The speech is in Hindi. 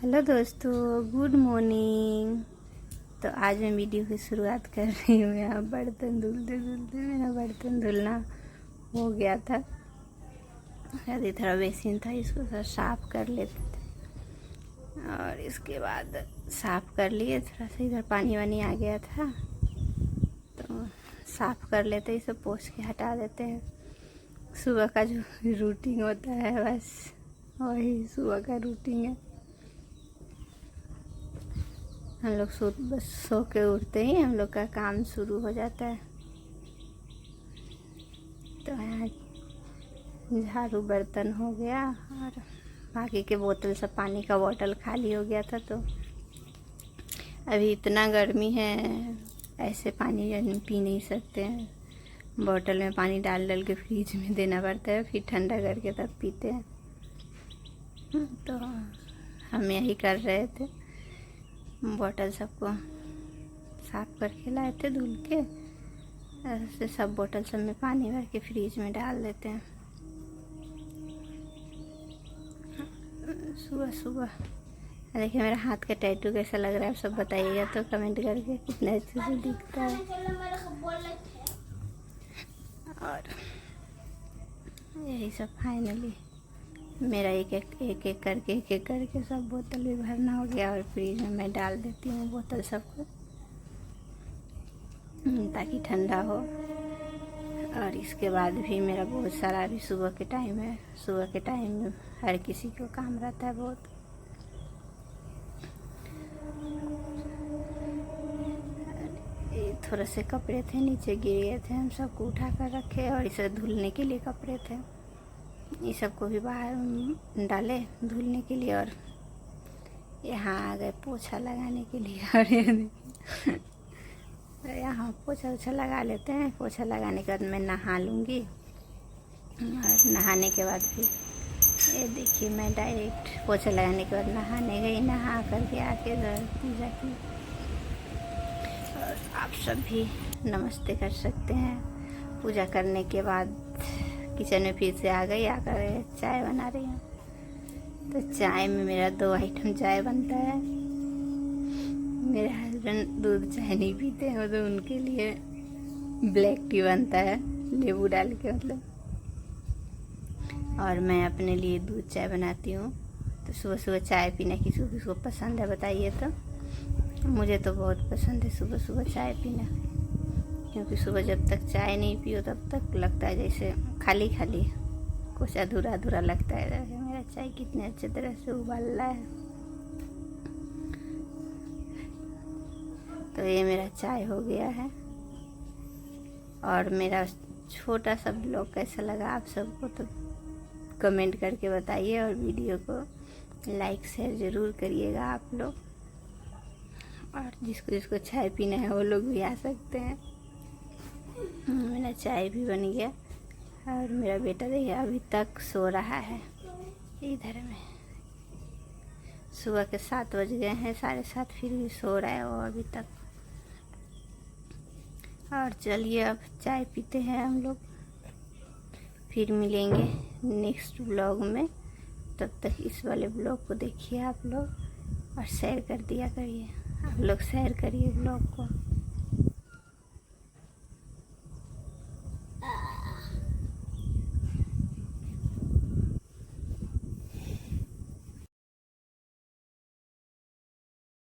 हेलो दोस्तों, गुड मॉर्निंग। तो आज मैं वीडियो की शुरुआत कर रही हूँ। यहाँ बर्तन धुलते धुलते मेरा बर्तन धुलना हो गया था। अभी थोड़ा बेसिन था, इसको थोड़ा साफ़ कर लेते थे और इसके बाद साफ़ कर लिए। थोड़ा सा इधर पानी वानी आ गया था तो साफ़ कर लेते, इसे पोंछ के हटा देते हैं। सुबह का जो रूटीन होता है बस वही सुबह का रूटीन है। हम लोग बस सो के उठते ही हम लोग का काम शुरू हो जाता है। तो यहाँ झाड़ू बर्तन हो गया और बाकी के बोतल सब, पानी का बोतल खाली हो गया था। तो अभी इतना गर्मी है, ऐसे पानी पी नहीं सकते हैं। बोतल में पानी डाल डाल के फ्रिज में देना पड़ता है, फिर ठंडा करके तब पीते हैं। तो हम यही कर रहे थे, बोतल सबको साफ़ करके लाए थे धुल के। ऐसे सब बोतल सब में पानी भर के फ्रिज में डाल देते हैं सुबह सुबह। देखिए मेरा हाथ का टैटू कैसा लग रहा है, आप सब बताइएगा तो कमेंट करके, कितने अच्छे से दिखता है। और यही सब फाइनली मेरा एक एक करके सब बोतल भी भरना हो गया और फ्रिज में मैं डाल देती हूँ बोतल सबको, ताकि ठंडा हो। और इसके बाद भी मेरा बहुत सारा अभी सुबह के टाइम है। सुबह के टाइम में हर किसी को काम रहता है बहुत। थोड़े से कपड़े थे नीचे गिर गए थे, हम सबको उठा कर रखे और इसे धुलने के लिए कपड़े थे, ये सबको भी बाहर डाले धुलने के लिए। और यहाँ आ गए पोछा लगाने के लिए। और यहाँ पोछा वोछा लगा लेते हैं। पोछा लगाने के बाद मैं नहा लूँगी और नहाने के बाद फिर ये देखिए मैं डायरेक्ट पोछा लगाने के बाद नहाने गई। नहा करके आके इधर पूजा की। और आप सब भी नमस्ते कर सकते हैं। पूजा करने के बाद किचन में फिर से आ गई, आकर चाय बना रही हूँ। तो चाय में मेरा 2 आइटम चाय बनता है। मेरे हस्बैंड दूध चाय नहीं पीते हैं, तो उनके लिए ब्लैक टी बनता है नींबू डाल के मतलब। और मैं अपने लिए दूध चाय बनाती हूँ। तो सुबह सुबह चाय पीना किसी को पसंद है बताइए तो। मुझे तो बहुत पसंद है सुबह सुबह चाय पीना, क्योंकि सुबह जब तक चाय नहीं पियो तब तक लगता है जैसे खाली खाली, कुछ अधूरा अधूरा लगता है। मेरा चाय कितने अच्छे तरह से उबाल रहा है। तो ये मेरा चाय हो गया है। और मेरा छोटा सा ब्लॉग कैसा लगा आप सबको तो कमेंट करके बताइए। और वीडियो को लाइक शेयर ज़रूर करिएगा आप लोग। और जिसको जिसको चाय पीना है वो लोग भी आ सकते हैं। मेरा चाय भी बन गया। और मेरा बेटा देखिए अभी तक सो रहा है इधर में। सुबह के 7 बज गए हैं, 7:30, फिर भी सो रहा है वो अभी तक। और चलिए अब चाय पीते हैं हम लोग, फिर मिलेंगे नेक्स्ट ब्लॉग में। तब तक इस वाले ब्लॉग को देखिए आप लोग और शेयर कर दिया करिए। आप लोग शेयर करिए ब्लॉग को।